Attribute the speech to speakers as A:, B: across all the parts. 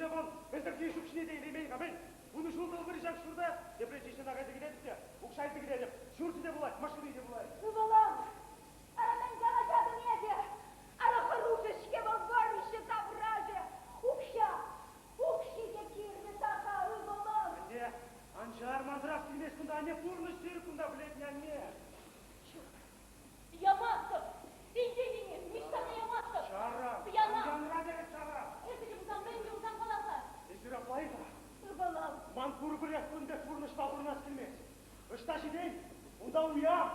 A: Шүрдебон, біздің кешіп ішіне дейін емейін қабен. Бұны жолдығы бір жақ шүрді, депрессиясын ағайды келедік те, ұқшайды келедік. Шүрді де болады, машины де болады.
B: Балам, арамен жалашады неде? Ара хорошечке возгорнище табраже. Укшиге кирді тақа, балам.
A: Әне, анжар мазырас келмес күнда, әне пұрны сүйір күнда білетін әне.
B: Ямастым, индедіңе, мечтаны ямастым.
A: Шара,
B: Янра
A: дәрі шара.
B: Ертеге бұзан, бәнге бұзан қаласа.
A: Езір апайға.
B: Балам.
A: Ман пұры күнде пұрныш табырнас келмес. Үшта жеден, онда ұям,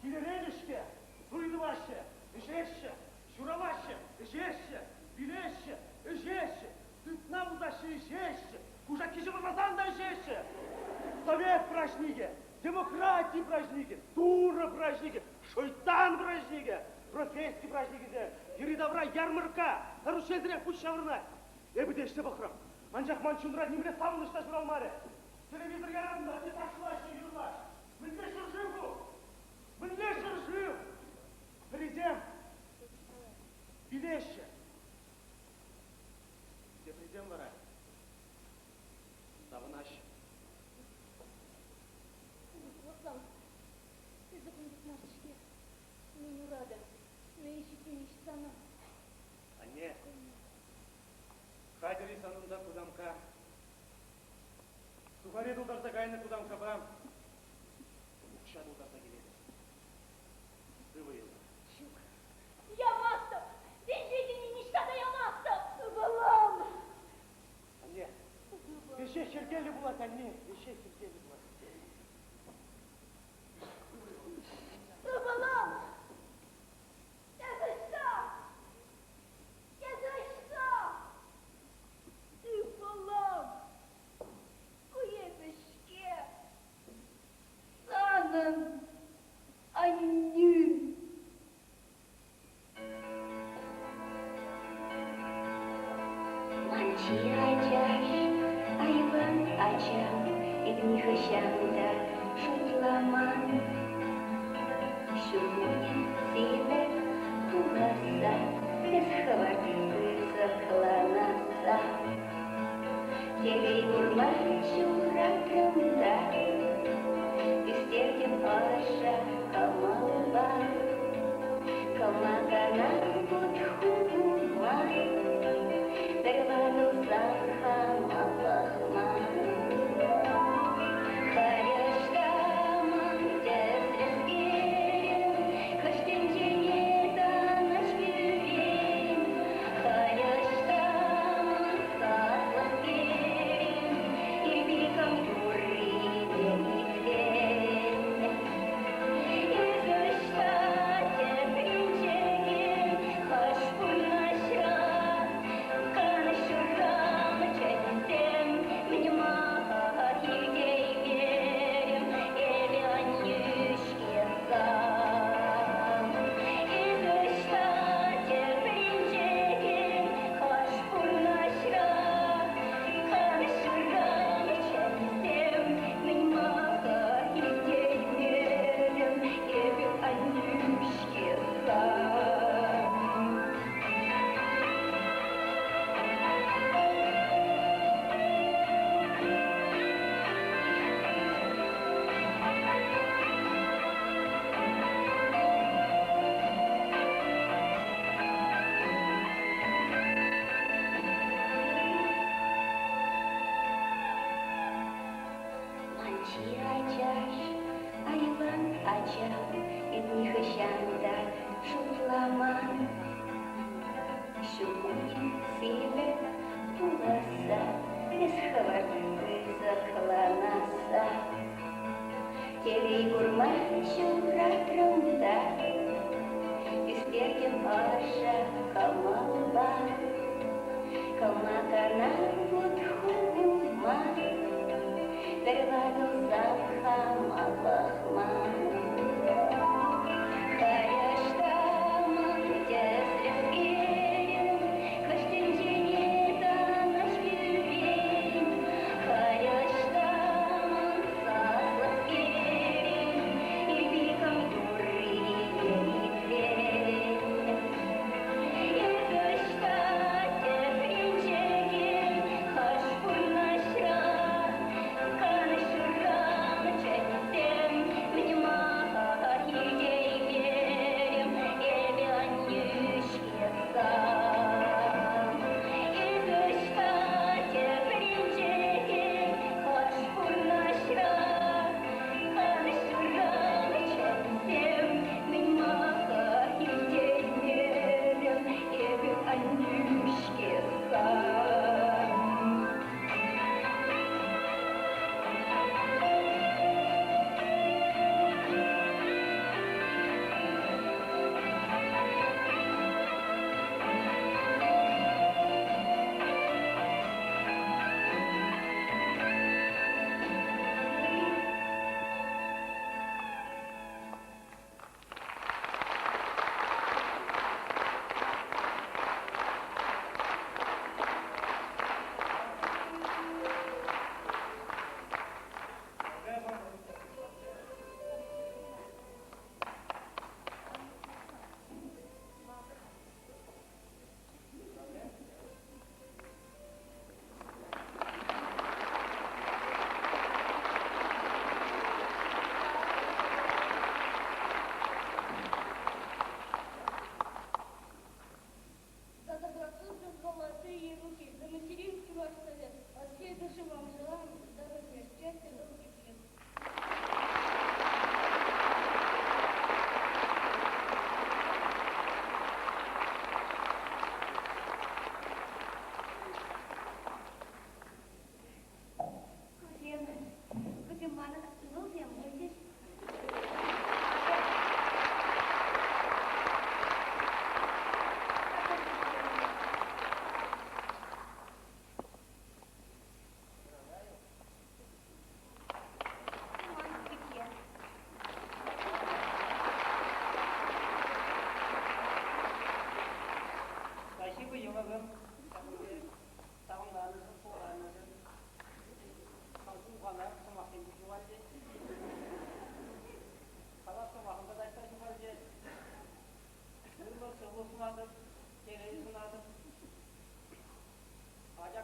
A: келерен ішке, тұрыды башы, ішеші, шуралашы, ішеші, билеші, ішеші, түтна бұзашы ішеші, кужа кеші бұрмасан да ішеші. Совет праздники, демократия праздники, дура праздники, шойтан праздники, профессия праздники де, еридавра ярмарка, нарушезірек пұш шавырнай. Эбі дешті бұқырам. Анжақ манчундыра неміне савынышта жүр алмары. Телевизор ярадында, не ташылашы, юрлаш. Мінде жыржив бұл. Мінде жыржив. Президент. Билеші. Где президент бара? Савынаш.
B: Балам, сізді күндік машышке. Мен ұрадым. Мен ешітен ешітсана.
A: А не. Хадери санында кудамка. Сухари дулдарса кайны кудамка барам. Укша дулдарса келеді. Сывайылы.
B: Шук. Ямастым. Денжедіңе мечтада ямастым. Балам.
A: Анне. Еше шергелі болады, анне. Еше шергелі болады.
B: Балам.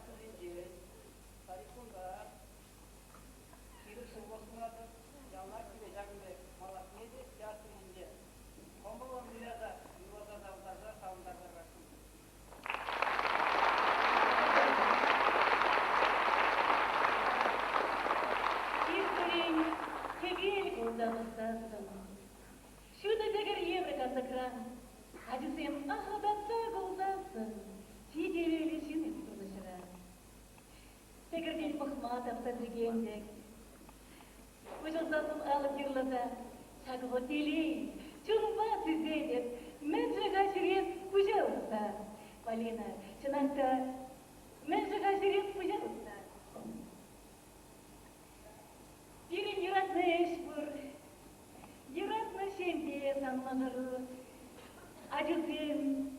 C: Kızıncı, Sarıkunlar, Şirip Sırvasınadı, yanlar gülecekme, malak neydi, yasırınca. Kombalan dünyada, yuvada davlarda, savunlarda raşın.
B: İzmir'in tegel kundamızdansın. Şurada degir yevreka sakran. Hadisem ahlatsa goldansın. Çiğdeveli şimdi tutuluşura. Tegirden mıhmat apsadırgendek. Ucuzdanım alıp yırlada. Çakı oteli, çulumba size edip. Mence kaçırıyız kuca usta. Valina, çınakta. Mence kaçırıyız kuca usta. Birin yuratma eş bur. Yuratma şemdiye sanmağırı. Acılsın.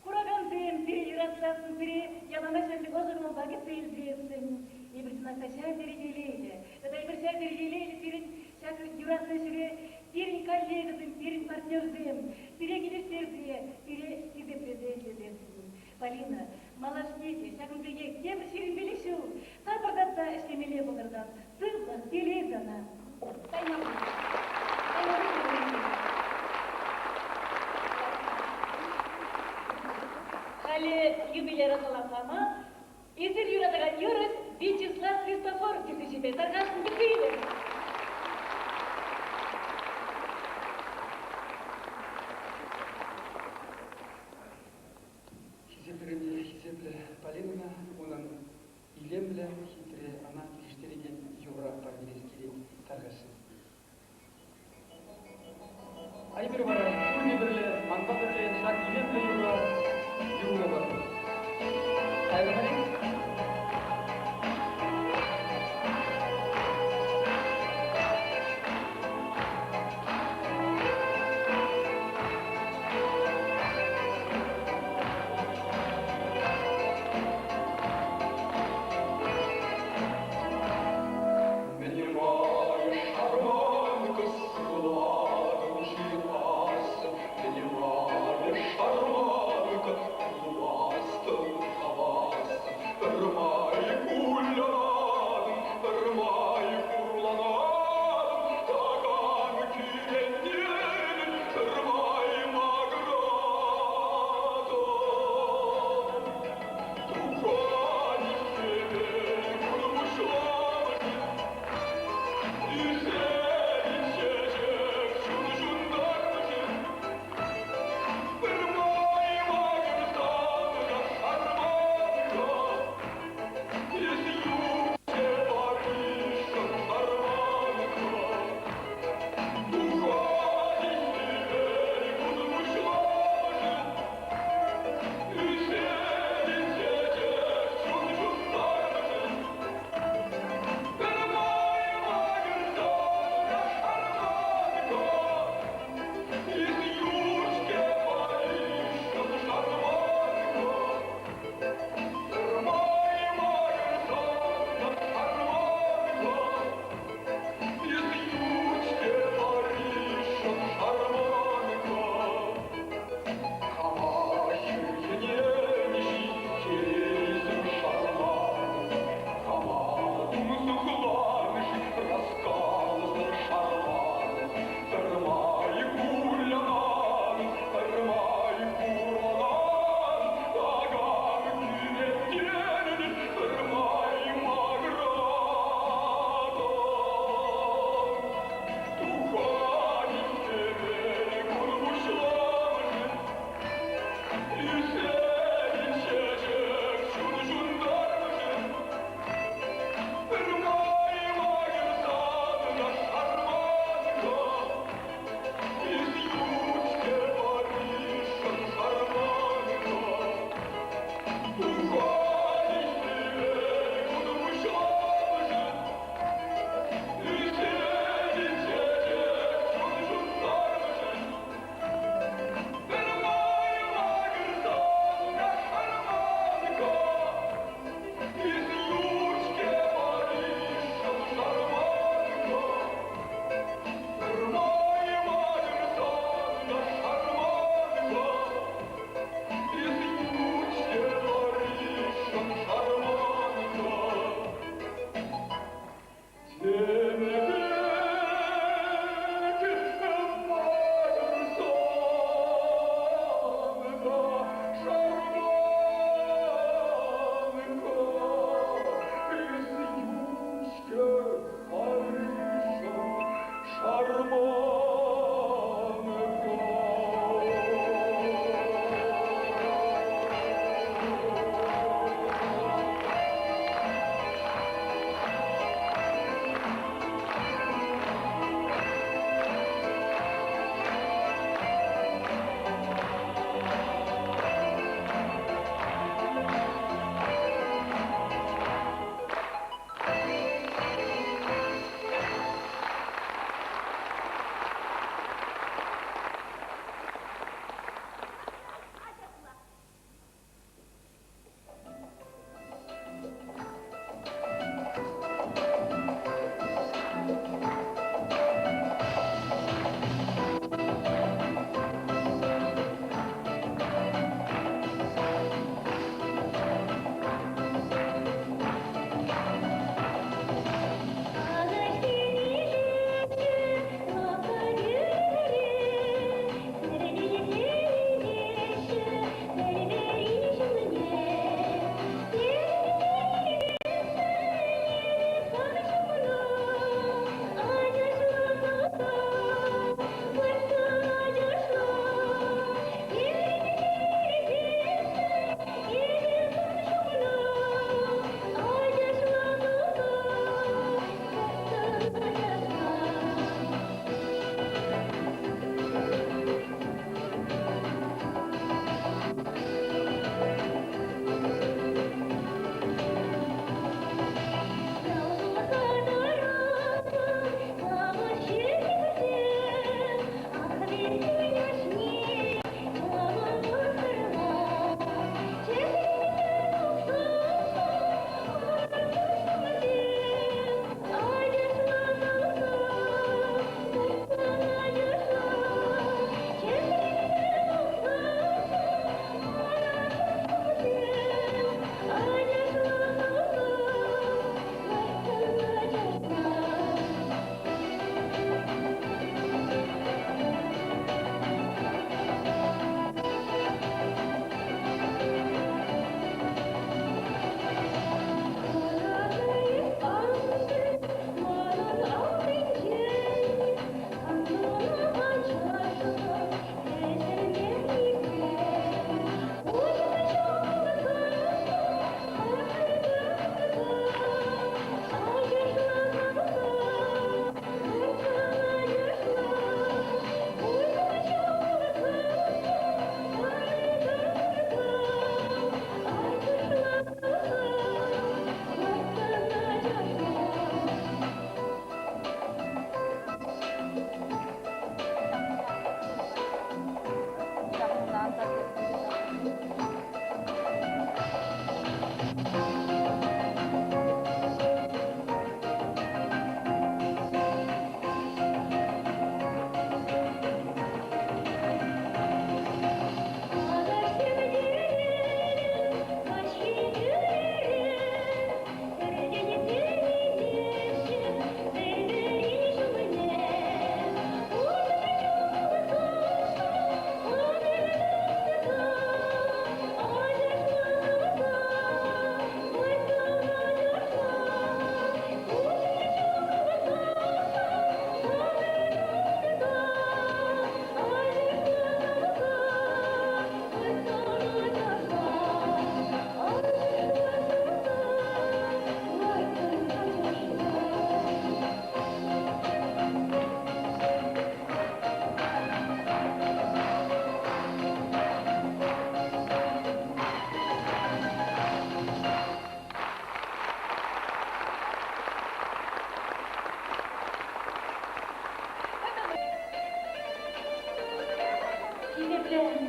B: Kuragan sen, biri yuratlasın, biri yalana şenlik oğlum vakit seyirdirsin. Bir sınakta şer dereceliyle, ya da bir şer dereceliyle birin şakır yuratma şiri, birin kollegizim, birin partnerzim, biri gidişlerdiye, biri size prezent edersin. Полина, малашкете, шагым бірге, кемір шерін белешу, сарбағатта іштемеле болырдан, сыллық, телезана. Халі юбилері қалапама, есір юратыған юрыс Вячеслав Христофоров текішіпе, тарғасын бітейді.
D: Хизепле Полина, onun ilemle hitre ana iliştiregen Юра Пармирескери таргасын. Ай bir var, Турни бірле, Манба бірле, шак илемле Юра бар. Айбарай.
E: Шарманка, ластом, хавас.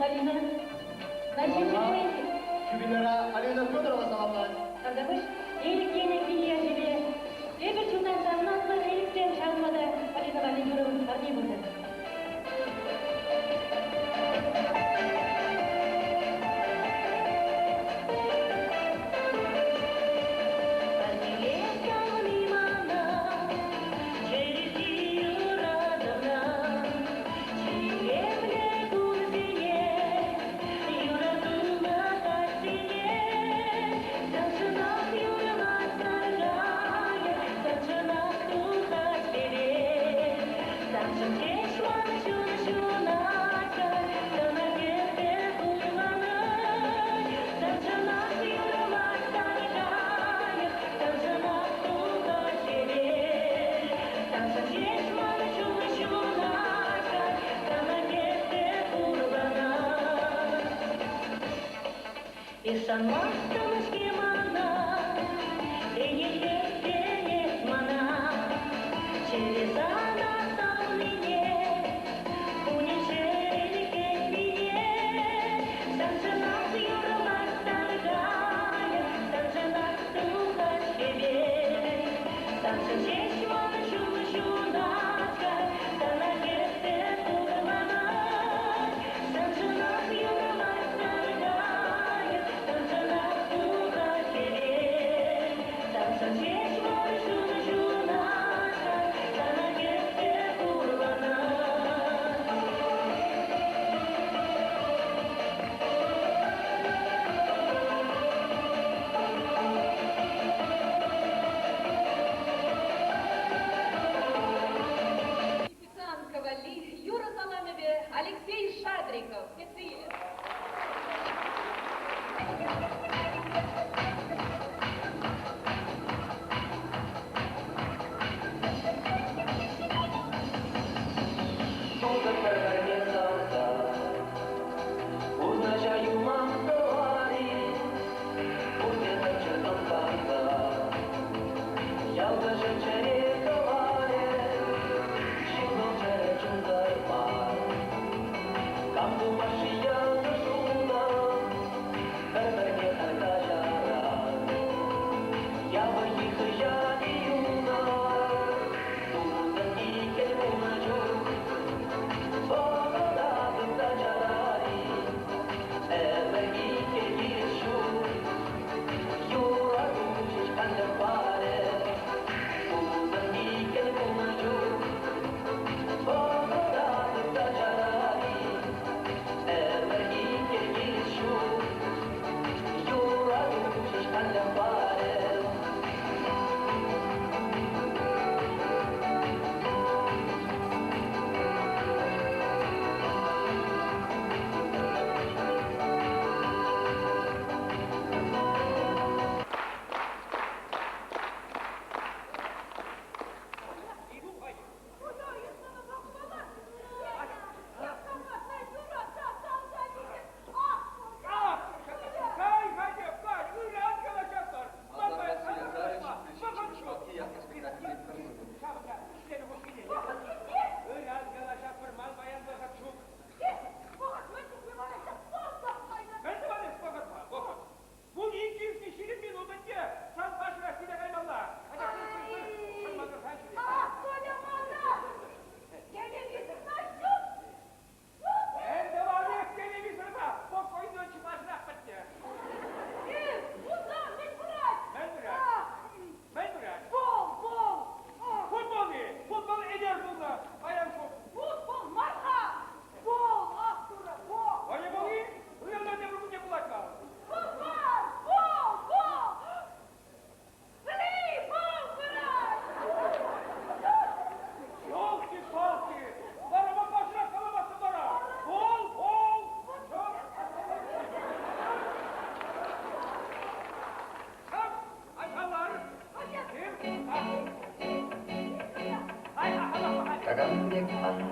B: Алина, значит,
A: Юбилера Алина Федорова саламlar.
B: Kardeş, iyilik yenek dünya gibi. Bir çıldan sanmazlar, iyilikten çalmadı. Alina Valenyorov'un harbi burada. Sanmazsanız ki bana, değilseniz bana, через анатомию, уничтожили меня, также нас юрмар дорогая, также нас духа себе, также честь вам чудачка, да на сердце курбана, также нас юрмар дорогая. Tanrı'na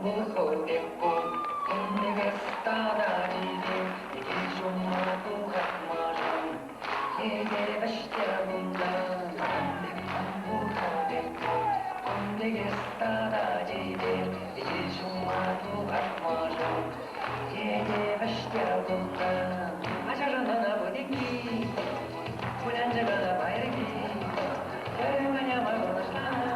E: выходит пол, кунdige стадariди, иди шумату хатмажан, еде баштягунда, выходит пол, кунdige стадariди, иди шумату хатмажан, еде баштягунда, ажарана будики, гулянжагана байрги, яриманя магунашна.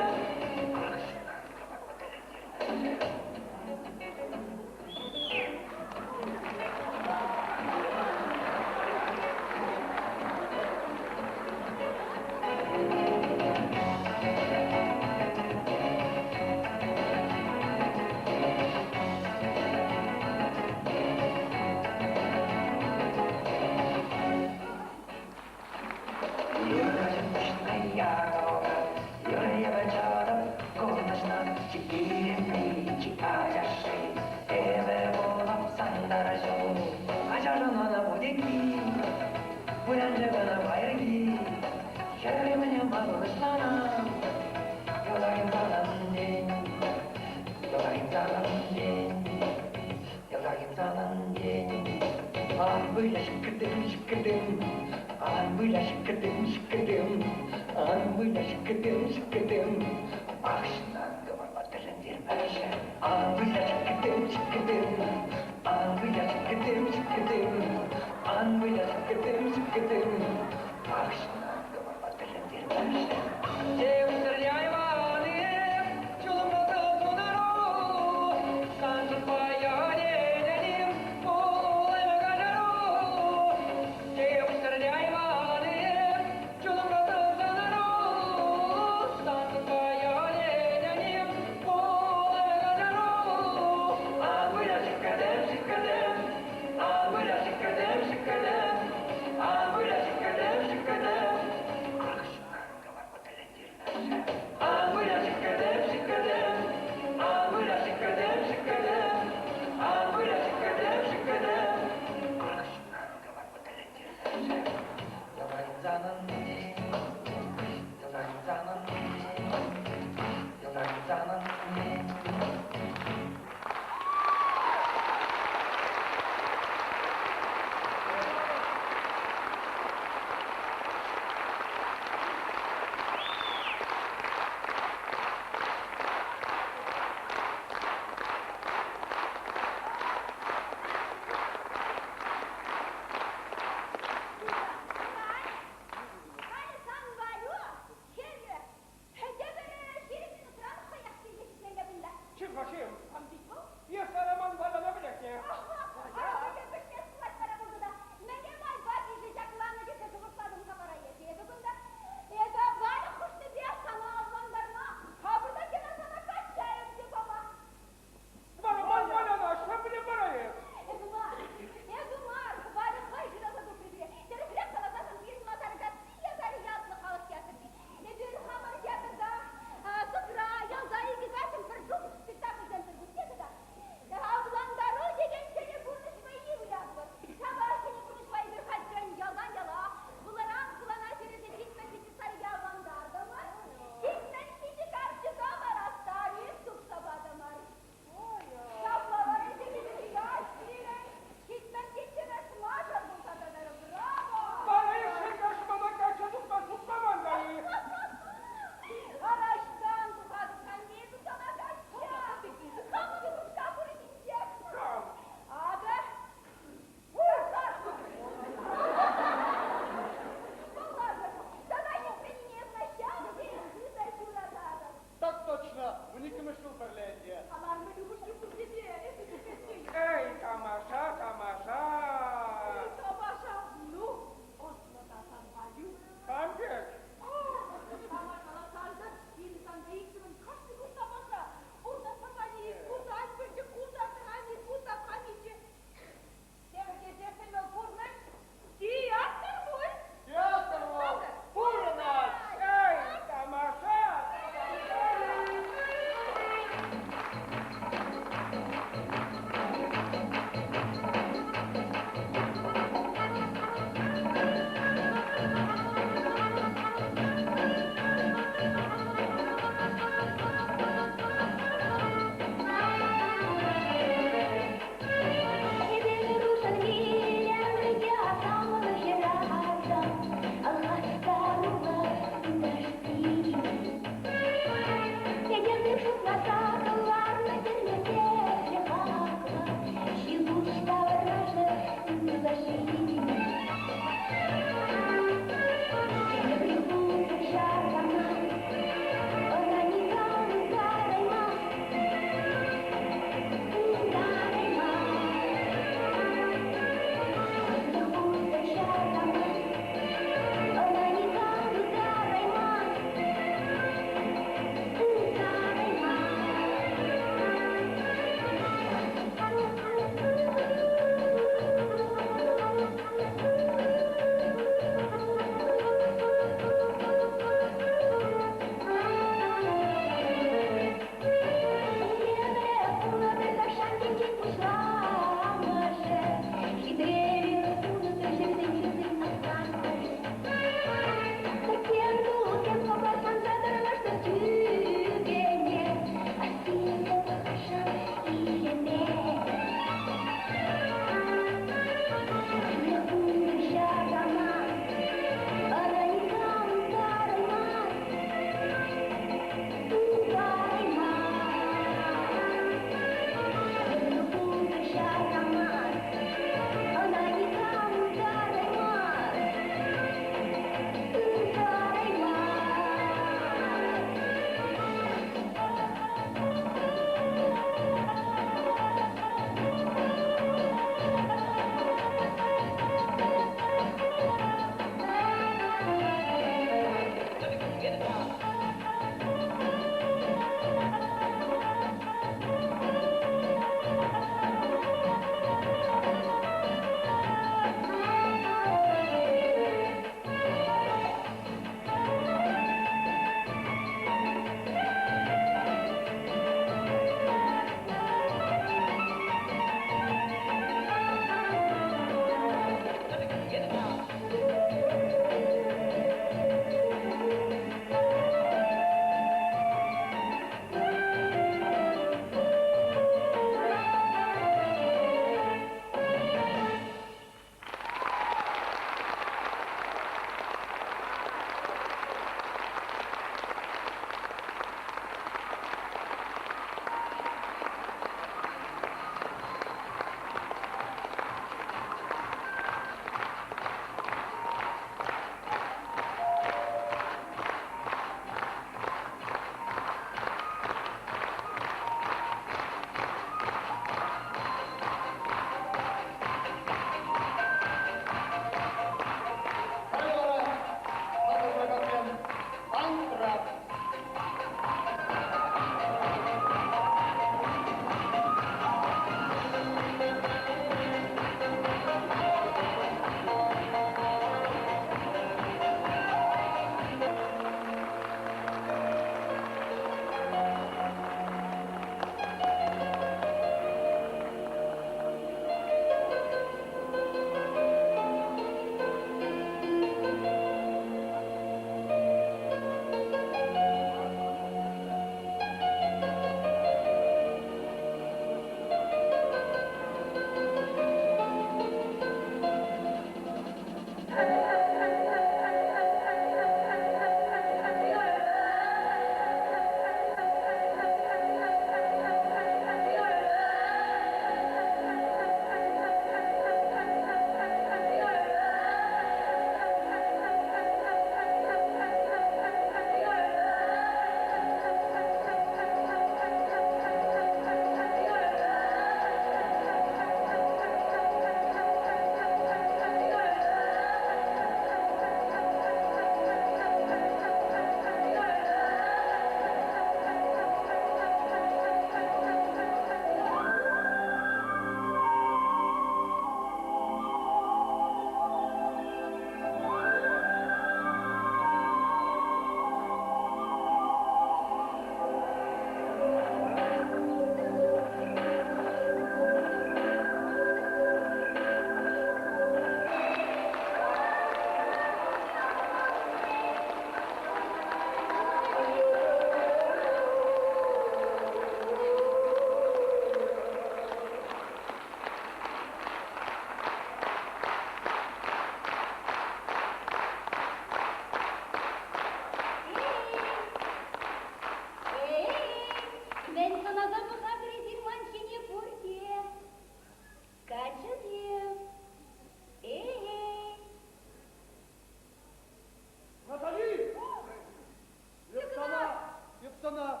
A: sana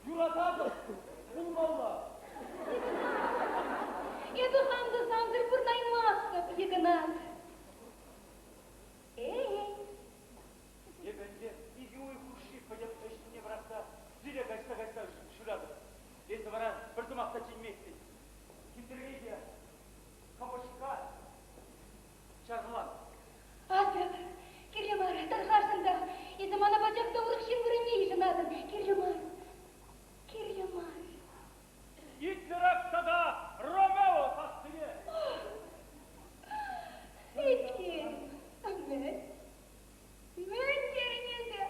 A: yuratadır. Bulmalı.
B: Это хамда самдыр бурнаймаска, Игнат. Эй,
A: Ебенде, иди уйкуши, пойдет точно брата. Зиля гайста шурады. Если вара бір тымақта жемейді. Кимдерге капошка чарғылан.
B: Атыр, Киржамар, тархарсында. И замана бачакта урықшын көрінмей жынадым. Киржамар.
A: Гитлеракта да Ромео тастыне.
B: Эткер, мен теріненді,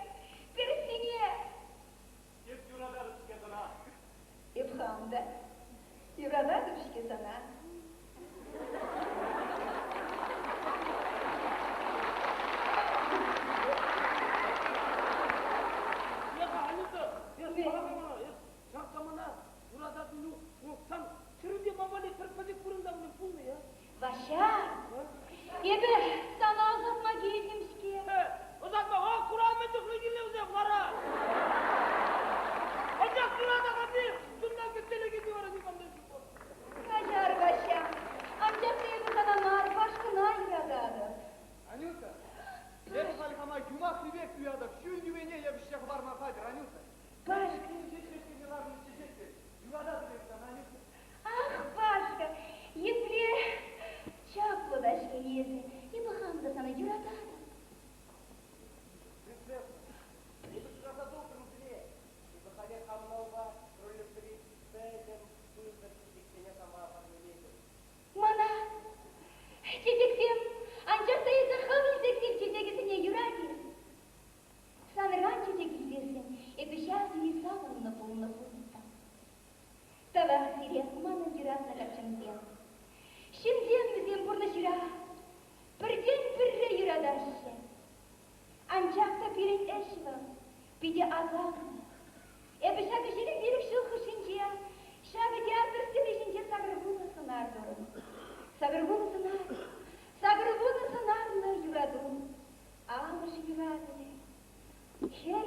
B: персіне.
A: Еп юрадар үске дана.
B: Епхамда, юрадады бішке сана. Ваша, ебе, сана азатма кейдімшке.
A: Uzatma, o Kur'an'ın tıklıgille uzak vara. Ocak Kur'an'a bir, şundan kütele gidiyor.
B: Кажар, Ваша, амчак дейбі сана нар, башкына юрадады.
F: Анюта, это халихама юмах любек уядок, шул ювене я бишек барма кадр, Анюта.
B: Пашка, ах, Пашка, если чак подашка езі, ебі хамда сана юрадады. Мана, чечексем, анчақта езі хым езексем чечегісіне юради. Санырған чечегісесін, ебі шас не савынны полны пулыста. Тавақ сирек маны юратна капчымден. Шимден бізен бұрны жүра, бірден бірре юрадашы. Анчақта пирен әшві, биде азағын. Ебі шағы жерек беріп жылқы шынче, шағы театр стелешінче сағырғуны сынардырын. Сағырғуны сынарны юрадым. Амыш юрадым. Хер